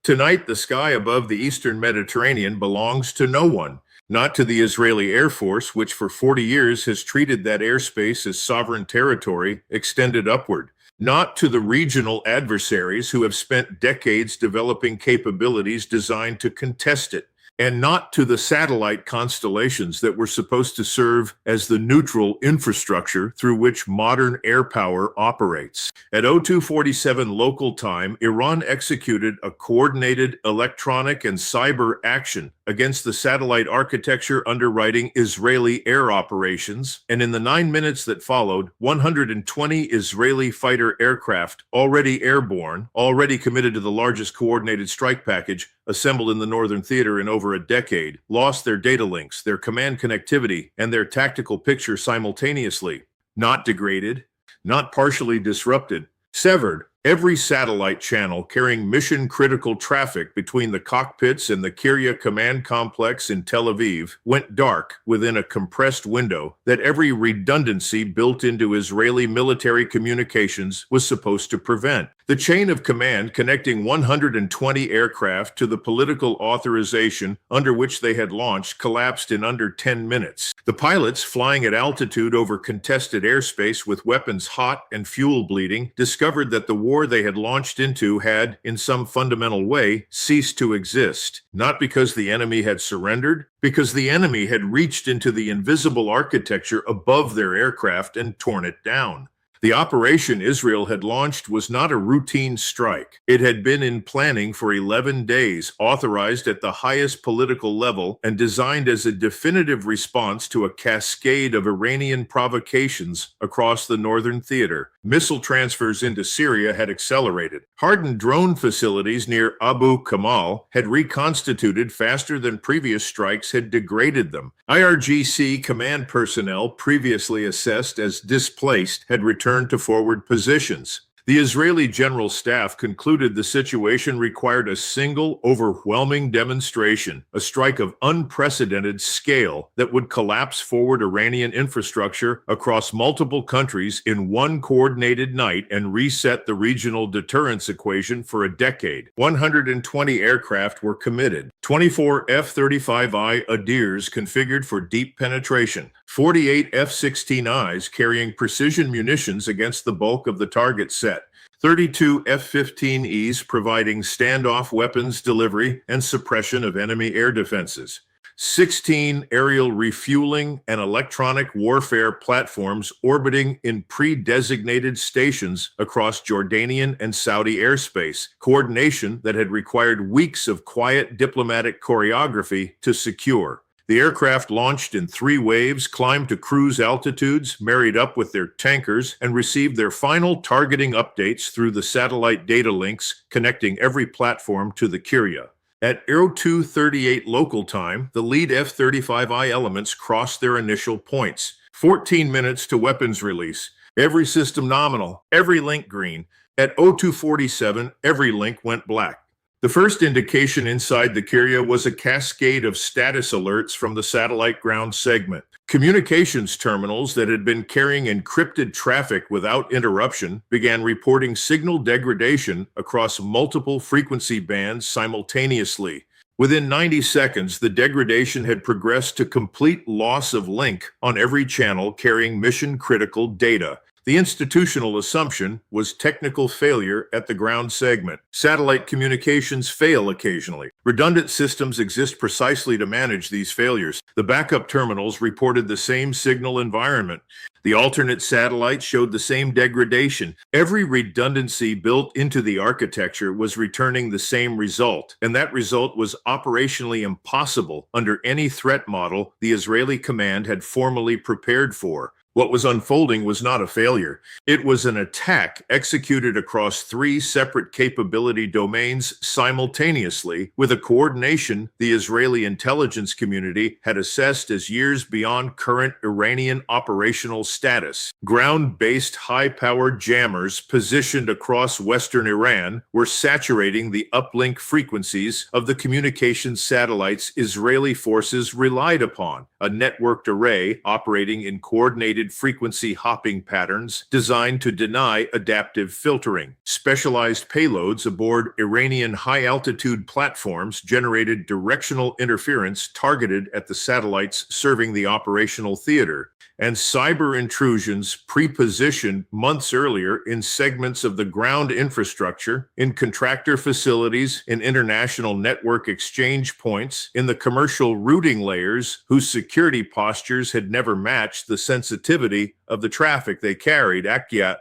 Tonight, the sky above the eastern Mediterranean belongs to no one. Not to the Israeli Air Force, which for 40 years has treated that airspace as sovereign territory extended upward. Not to the regional adversaries who have spent decades developing capabilities designed to contest it. And not to the satellite constellations that were supposed to serve as the neutral infrastructure through which modern air power operates. At 0247 local time, Iran executed a coordinated electronic and cyber action against the satellite architecture underwriting Israeli air operations, and in the 9 minutes that followed, 120 Israeli fighter aircraft, already airborne, already committed to the largest coordinated strike package assembled in the Northern Theater in over a decade, lost their data links, their command connectivity, and their tactical picture simultaneously. Not degraded, not partially disrupted, severed. Every satellite channel carrying mission-critical traffic between the cockpits and the Kiryat command complex in Tel Aviv went dark within a compressed window that every redundancy built into Israeli military communications was supposed to prevent. The chain of command connecting 120 aircraft to the political authorization under which they had launched collapsed in under 10 minutes. The pilots, flying at altitude over contested airspace with weapons hot and fuel bleeding, discovered that the war they had launched into had, in some fundamental way, ceased to exist. Not because the enemy had surrendered, because the enemy had reached into the invisible architecture above their aircraft and torn it down. The operation Israel had launched was not a routine strike. It had been in planning for 11 days, authorized at the highest political level, and designed as a definitive response to a cascade of Iranian provocations across the northern theater. Missile transfers into Syria had accelerated. Hardened drone facilities near Abu Kamal had reconstituted faster than previous strikes had degraded them. IRGC command personnel, previously assessed as displaced, had returned to forward positions. The Israeli General Staff concluded the situation required a single, overwhelming demonstration, a strike of unprecedented scale that would collapse forward Iranian infrastructure across multiple countries in one coordinated night and reset the regional deterrence equation for a decade. 120 aircraft were committed, 24 F-35I Adirs configured for deep penetration, 48 F-16Is carrying precision munitions against the bulk of the target set, 32 F-15Es providing standoff weapons delivery and suppression of enemy air defenses, 16 aerial refueling and electronic warfare platforms orbiting in pre-designated stations across Jordanian and Saudi airspace, coordination that had required weeks of quiet diplomatic choreography to secure. The aircraft launched in 3 waves, climbed to cruise altitudes, married up with their tankers, and received their final targeting updates through the satellite data links connecting every platform to the Kiryat. At 0238 local time, the lead F-35I elements crossed their initial points. 14 minutes to weapons release. Every system nominal, every link green. At 0247, every link went black. The first indication inside the Kiryat was a cascade of status alerts from the satellite ground segment. Communications terminals that had been carrying encrypted traffic without interruption began reporting signal degradation across multiple frequency bands simultaneously. Within 90 seconds, the degradation had progressed to complete loss of link on every channel carrying mission-critical data. The institutional assumption was technical failure at the ground segment. Satellite communications fail occasionally. Redundant systems exist precisely to manage these failures. The backup terminals reported the same signal environment. The alternate satellites showed the same degradation. Every redundancy built into the architecture was returning the same result, and that result was operationally impossible under any threat model the Israeli command had formally prepared for. What was unfolding was not a failure. It was an attack executed across 3 separate capability domains simultaneously with a coordination the Israeli intelligence community had assessed as years beyond current Iranian operational status. Ground-based high-powered jammers positioned across western Iran were saturating the uplink frequencies of the communications satellites Israeli forces relied upon, a networked array operating in coordinated integrated frequency hopping patterns designed to deny adaptive filtering. Specialized payloads aboard Iranian high-altitude platforms generated directional interference targeted at the satellites serving the operational theater, and cyber intrusions pre-positioned months earlier in segments of the ground infrastructure, in contractor facilities, in international network exchange points, in the commercial routing layers whose security postures had never matched the sensitivity of the traffic they carried. Akyat.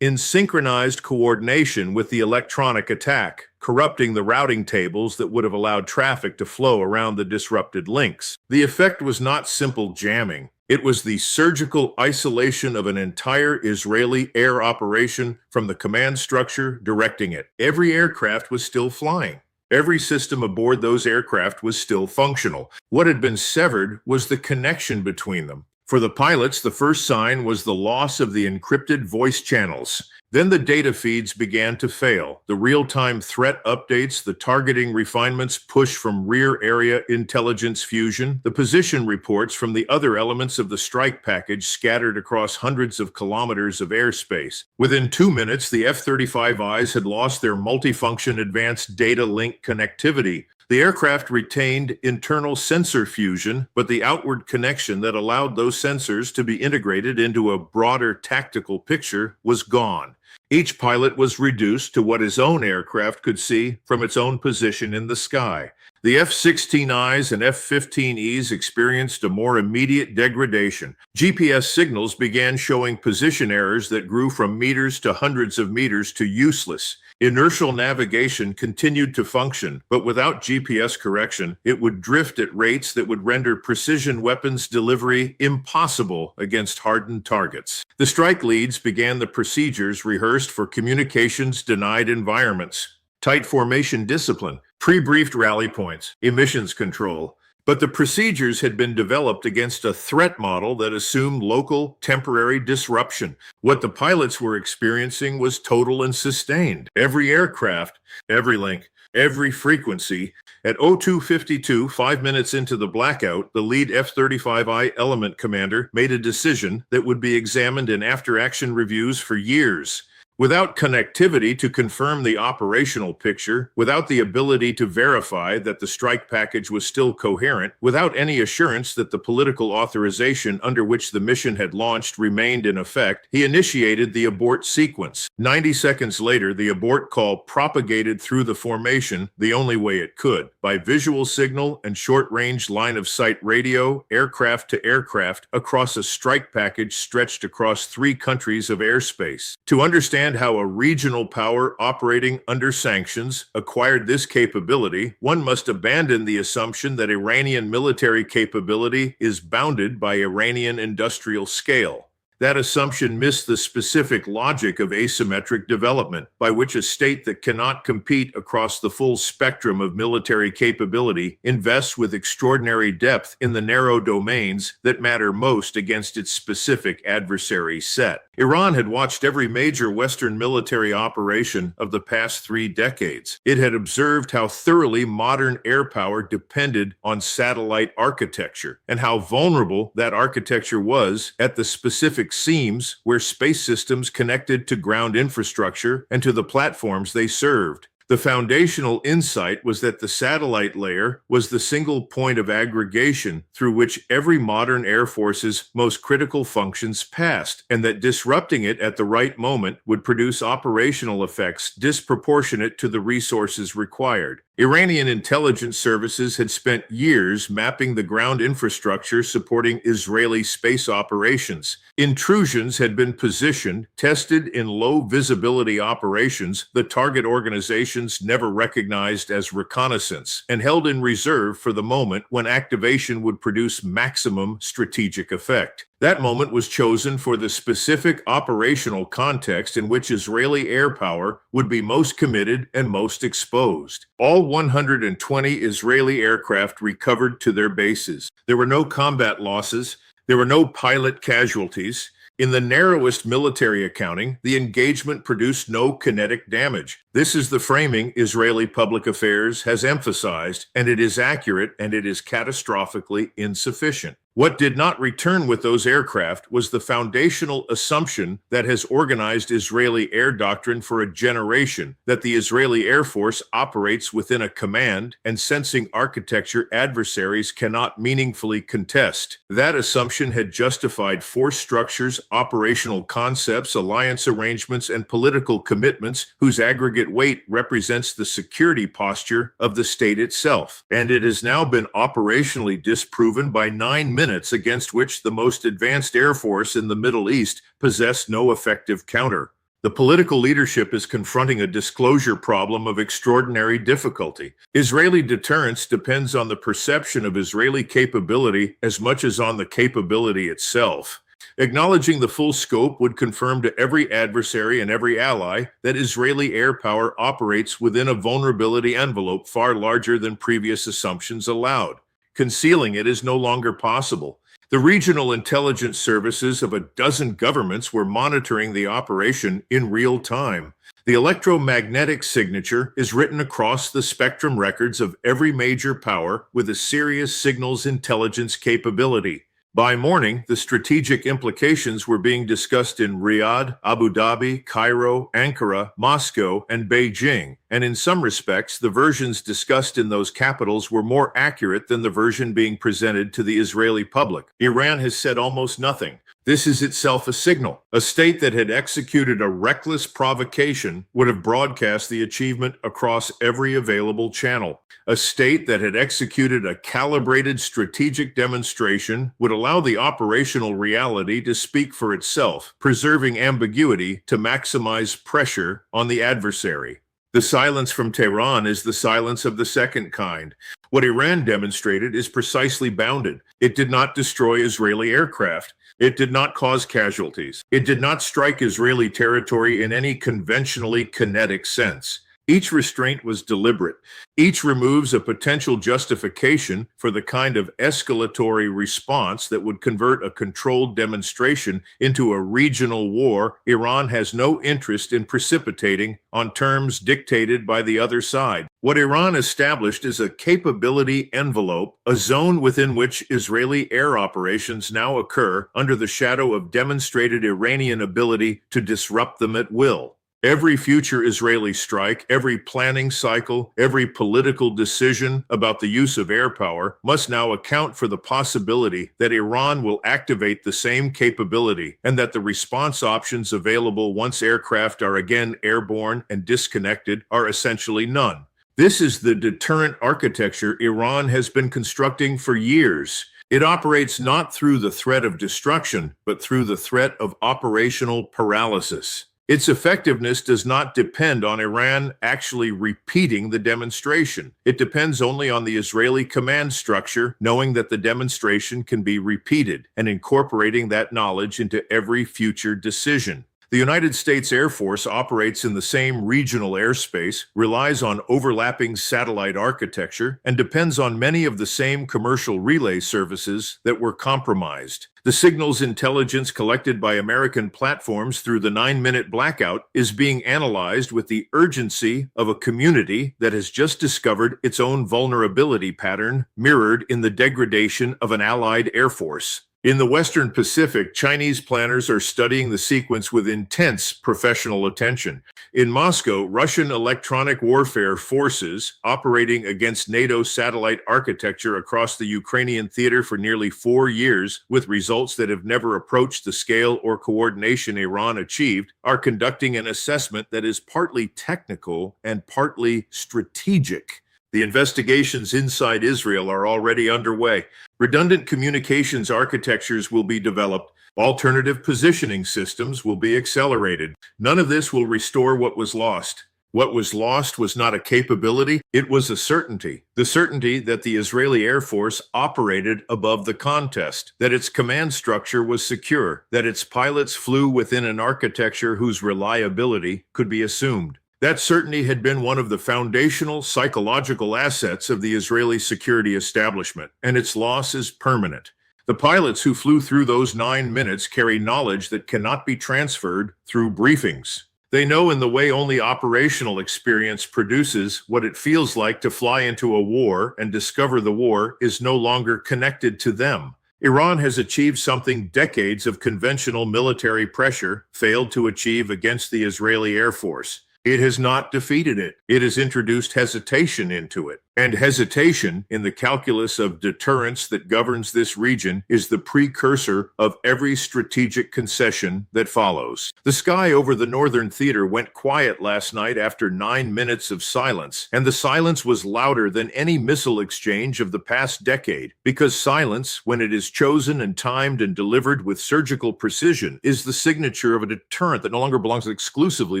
In synchronized coordination with the electronic attack, corrupting the routing tables that would have allowed traffic to flow around the disrupted links. The effect was not simple jamming. It was the surgical isolation of an entire Israeli air operation from the command structure directing it. Every aircraft was still flying. Every system aboard those aircraft was still functional. What had been severed was the connection between them. For the pilots, the first sign was the loss of the encrypted voice channels. Then the data feeds began to fail. The real-time threat updates, the targeting refinements push from rear area intelligence fusion, the position reports from the other elements of the strike package scattered across hundreds of kilometers of airspace. Within 2 minutes, the F-35Is had lost their multifunction advanced data link connectivity. The aircraft retained internal sensor fusion, but the outward connection that allowed those sensors to be integrated into a broader tactical picture was gone. Each pilot was reduced to what his own aircraft could see from its own position in the sky. The F-16Is and F-15Es experienced a more immediate degradation. GPS signals began showing position errors that grew from meters to hundreds of meters to useless. Inertial navigation continued to function, but without GPS correction, it would drift at rates that would render precision weapons delivery impossible against hardened targets. The strike leads began the procedures rehearsed for communications-denied environments: tight formation discipline, pre-briefed rally points, emissions control. But the procedures had been developed against a threat model that assumed local, temporary disruption. What the pilots were experiencing was total and sustained. Every aircraft, every link, every frequency. At 02:52, 5 minutes into the blackout, the lead F-35I element commander made a decision that would be examined in after-action reviews for years. Without connectivity to confirm the operational picture, without the ability to verify that the strike package was still coherent, without any assurance that the political authorization under which the mission had launched remained in effect, he initiated the abort sequence. 90 seconds later, the abort call propagated through the formation the only way it could, by visual signal and short-range line-of-sight radio, aircraft to aircraft, across a strike package stretched across 3 countries of airspace. To understand how a regional power operating under sanctions acquired this capability, one must abandon the assumption that Iranian military capability is bounded by Iranian industrial scale. That assumption missed the specific logic of asymmetric development, by which a state that cannot compete across the full spectrum of military capability invests with extraordinary depth in the narrow domains that matter most against its specific adversary set. Iran had watched every major Western military operation of the past 3 decades. It had observed how thoroughly modern air power depended on satellite architecture, and how vulnerable that architecture was at the specific seams where space systems connected to ground infrastructure and to the platforms they served. The foundational insight was that the satellite layer was the single point of aggregation through which every modern air force's most critical functions passed, and that disrupting it at the right moment would produce operational effects disproportionate to the resources required. Iranian intelligence services had spent years mapping the ground infrastructure supporting Israeli space operations. Intrusions had been positioned, tested in low visibility operations the target organizations never recognized as reconnaissance, and held in reserve for the moment when activation would produce maximum strategic effect. That moment was chosen for the specific operational context in which Israeli air power would be most committed and most exposed. All 120 Israeli aircraft recovered to their bases. There were no combat losses. There were no pilot casualties. In the narrowest military accounting, the engagement produced no kinetic damage. This is the framing Israeli public affairs has emphasized, and it is accurate and it is catastrophically insufficient. What did not return with those aircraft was the foundational assumption that has organized Israeli air doctrine for a generation, that the Israeli Air Force operates within a command and sensing architecture adversaries cannot meaningfully contest. That assumption had justified force structures, operational concepts, alliance arrangements, and political commitments whose aggregate weight represents the security posture of the state itself. And it has now been operationally disproven by 9 minutes against which the most advanced air force in the Middle East possessed no effective counter. The political leadership is confronting a disclosure problem of extraordinary difficulty. Israeli deterrence depends on the perception of Israeli capability as much as on the capability itself. Acknowledging the full scope would confirm to every adversary and every ally that Israeli air power operates within a vulnerability envelope far larger than previous assumptions allowed. Concealing it is no longer possible. The regional intelligence services of a dozen governments were monitoring the operation in real time. The electromagnetic signature is written across the spectrum records of every major power with a serious signals intelligence capability. By morning, the strategic implications were being discussed in Riyadh, Abu Dhabi, Cairo, Ankara, Moscow, and Beijing, and in some respects, the versions discussed in those capitals were more accurate than the version being presented to the Israeli public. Iran has said almost nothing. This is itself a signal. A state that had executed a reckless provocation would have broadcast the achievement across every available channel. A state that had executed a calibrated strategic demonstration would allow the operational reality to speak for itself, preserving ambiguity to maximize pressure on the adversary. The silence from Tehran is the silence of the second kind. What Iran demonstrated is precisely bounded. It did not destroy Israeli aircraft. It did not cause casualties. It did not strike Israeli territory in any conventionally kinetic sense. Each restraint was deliberate. Each removes a potential justification for the kind of escalatory response that would convert a controlled demonstration into a regional war Iran has no interest in precipitating on terms dictated by the other side. What Iran established is a capability envelope, a zone within which Israeli air operations now occur under the shadow of demonstrated Iranian ability to disrupt them at will. Every future Israeli strike, every planning cycle, every political decision about the use of air power must now account for the possibility that Iran will activate the same capability and that the response options available once aircraft are again airborne and disconnected are essentially none. This is the deterrent architecture Iran has been constructing for years. It operates not through the threat of destruction, but through the threat of operational paralysis. Its effectiveness does not depend on Iran actually repeating the demonstration. It depends only on the Israeli command structure knowing that the demonstration can be repeated and incorporating that knowledge into every future decision. The United States Air Force operates in the same regional airspace, relies on overlapping satellite architecture, and depends on many of the same commercial relay services that were compromised. The signals intelligence collected by American platforms through the 9-minute blackout is being analyzed with the urgency of a community that has just discovered its own vulnerability pattern mirrored in the degradation of an allied air force. In the Western Pacific, Chinese planners are studying the sequence with intense professional attention. In Moscow, Russian electronic warfare forces operating against NATO satellite architecture across the Ukrainian theater for nearly 4 years, with results that have never approached the scale or coordination Iran achieved, are conducting an assessment that is partly technical and partly strategic. The investigations inside Israel are already underway. Redundant communications architectures will be developed. Alternative positioning systems will be accelerated. None of this will restore what was lost. What was lost was not a capability, it was a certainty. The certainty that the Israeli Air Force operated above the contest, that its command structure was secure, that its pilots flew within an architecture whose reliability could be assumed. That certainty had been one of the foundational psychological assets of the Israeli security establishment, and its loss is permanent. The pilots who flew through those 9 minutes carry knowledge that cannot be transferred through briefings. They know in the way only operational experience produces what it feels like to fly into a war and discover the war is no longer connected to them. Iran has achieved something decades of conventional military pressure failed to achieve against the Israeli Air Force. It has not defeated it. It has introduced hesitation into it. And hesitation, in the calculus of deterrence that governs this region, is the precursor of every strategic concession that follows. The sky over the northern theater went quiet last night after 9 minutes of silence, and the silence was louder than any missile exchange of the past decade, because silence, when it is chosen and timed and delivered with surgical precision, is the signature of a deterrent that no longer belongs exclusively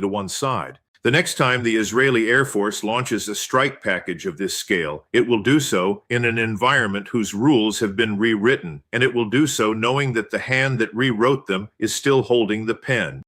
to one side. The next time the Israeli Air Force launches a strike package of this scale, it will do so in an environment whose rules have been rewritten, and it will do so knowing that the hand that rewrote them is still holding the pen.